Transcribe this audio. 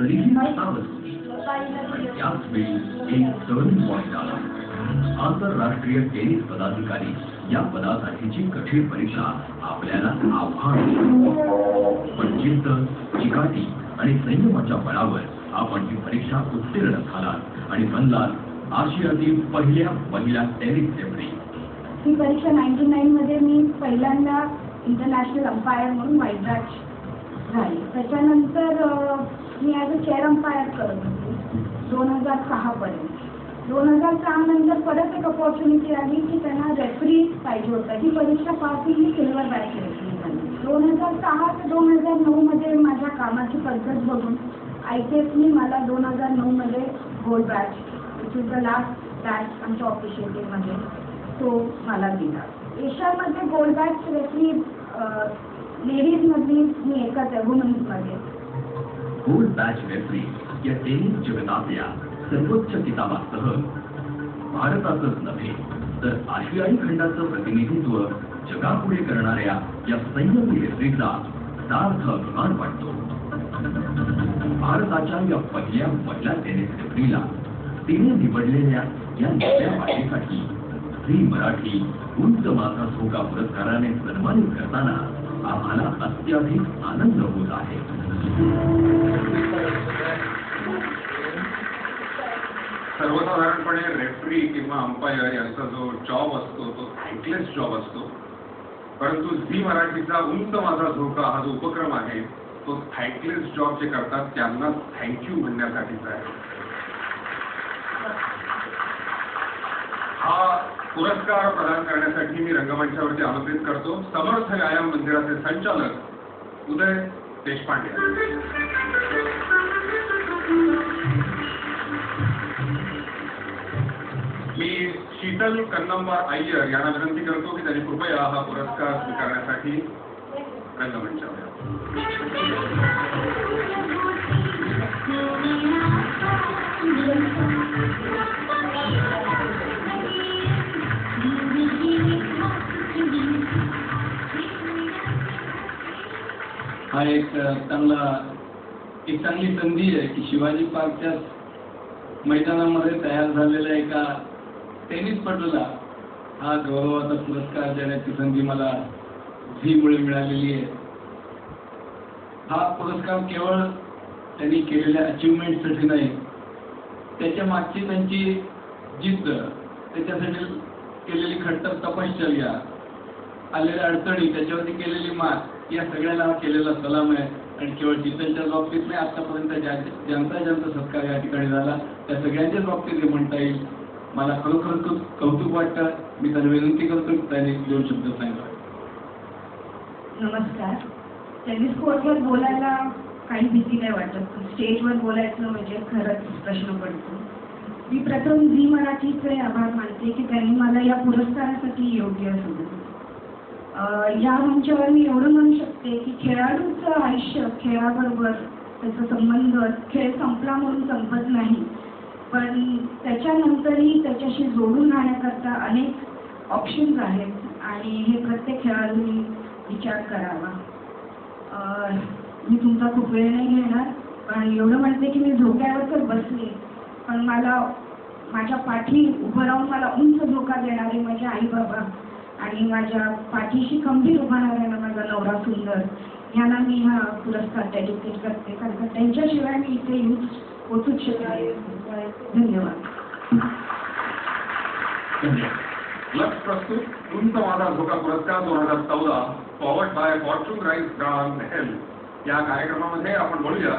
तरीही सावध होती. आणि त्याच वेळी एक टर्निंग पॉइंट आला. आंतरराष्ट्रीय टेनिस पदाधिकारी या पदासाठीची कठीण परीक्षा आपल्याला आव्हान देते. पण जिद्द, चिकाटी आणि संयमाच्या बळावर आपण ही परीक्षा उत्तीर्ण झालात आणि बनलात आशियातील पहिल्या टेनिस रेफरी. ही परीक्षा 99 मध्ये मी पहिल्यांदा इंटरनॅशनल अंपायर म्हणून व्हाईट बॅच झाली. त्याच्यानंतर मी ॲज अ चेअर अंपायर करत होते 2006 पर्यंत. 2006 नंतर परत एक अपॉर्च्युनिटी आली की त्यांना रेफरी पाहिजे होता. ही परीक्षा पास मी सिल्वर बॅच रेफरी झाली. 2006 ते 2009 मध्ये माझ्या कामाची पद्धत बघून ICFने मला 2009 मध्ये gold batch, which is the last batch आमच्या ऑफिशियल टीममध्ये, तो मला दिला. एशियामध्ये गोल्ड बॅच रेफरी लेडीजमधली मी एकच आहे, वुमन्समध्ये. गोल्ड बॅच रेफरी या टेनिस जगतातल्या सर्वोच्च किताबासह भारताचंच नव्हे तर आशियाई खंडाचं प्रतिनिधित्व जगापुढे करणाऱ्या या संयमी रेफरीचा सार्थ अभिमान वाटतो. भारताच्या या पहिल्या टेनिस रेफरीला तिने निवडलेल्या या नव्या वाटेसाठी झी मराठी उंच माथा झोका पुरस्काराने सन्मानित करताना आम्हाला अत्याधिक आनंद होत आहे. सर्वसाधारणपणे रेफरी किंवा अंपायर यांचा जो जॉब असतो तो थँकलेस जॉब असतो, परंतु झी मराठीचा उंच माझा झोका हा जो उपक्रम आहे तो थँकलेस जॉब जे करतात त्यांना थँक्यू म्हणण्यासाठीचा आहे. हा पुरस्कार प्रदान करण्यासाठी मी रंगमंचावरती आमंत्रित करतो समर्थ व्यायाम मंदिराचे संचालक उदय देशपांडे. मी शीतल कन्नम्मा अय्यर यांना विनंती करतो की त्यांनी कृपया हा पुरस्कार स्वीकारण्यासाठी रंगमंचावर. हा एक चांगली संधी आहे की शिवाजी पार्कच्या मैदानामध्ये तयार झालेल्या एका टेनिसपटूला हा गौरवाचा पुरस्कार देण्याची संधी मला झीमुळे मिळालेली आहे. हा पुरस्कार केवळ त्यांनी केलेल्या अचिव्हमेंटसाठी नाही, त्याच्या मागची त्यांची जिद्द, त्याच्यासाठी केलेली खट्टर तपश्चर्या, आलेल्या अडचणी, त्याच्यावरती केलेली मात, या सगळ्याला हा केलेला सलाम आहे. आणि केवळ जिद्दच्या बाबतीत नाही, आतापर्यंत ज्यांचा सत्कार या ठिकाणी झाला त्या सगळ्यांच्याच बाबतीत हे म्हणता येईल. मला खरोखर खूप कौतुक वाटतं. मी त्यांना विनंती करतो की त्यांनी 2 शब्द सांगावे. नमस्कार. टेनिस कोर्टवर बोलायला काही भीती नाही वाटत, स्टेजवर बोलायचं म्हणजे खरंच प्रश्न पडतो. मी प्रथम झी मराठीचे आभार मानते की त्यांनी मला या पुरस्कारासाठी योग्य समजलं. या मंचावर मी एवढं म्हणू शकते की खेळाडूचं आयुष्य खेळाबरोबर त्याचा संबंध खेळ संपला म्हणून संपत नाही, पण त्याच्यानंतरही त्याच्याशी जोडून राहण्याकरता अनेक ऑप्शन्स आहेत आणि हे प्रत्येक खेळाडूंनी विचार करावा. मी तुमचा खूप वेळ नाही घेणार, पण एवढं म्हणते की मी झोक्यावर तर बसले, पण मला माझ्या पाठी उभं राहून मला उंच धोका देणारे माझे आई बाबा आणि माझ्या पाठीशी खंबीर उभा राहणारा माझा नवरा सुंदर यांना मी हा पुरस्कार डेडिकेट करते, कारण त्यांच्याशिवाय मी इथे येऊन पोचूच शकते. धन्यवाद. लक्ष प्रस्तुत उंच माझा झोका पुरस्कार 2014 powered by Fortune rice brand health या कार्यक्रमामध्ये आपण बोलूया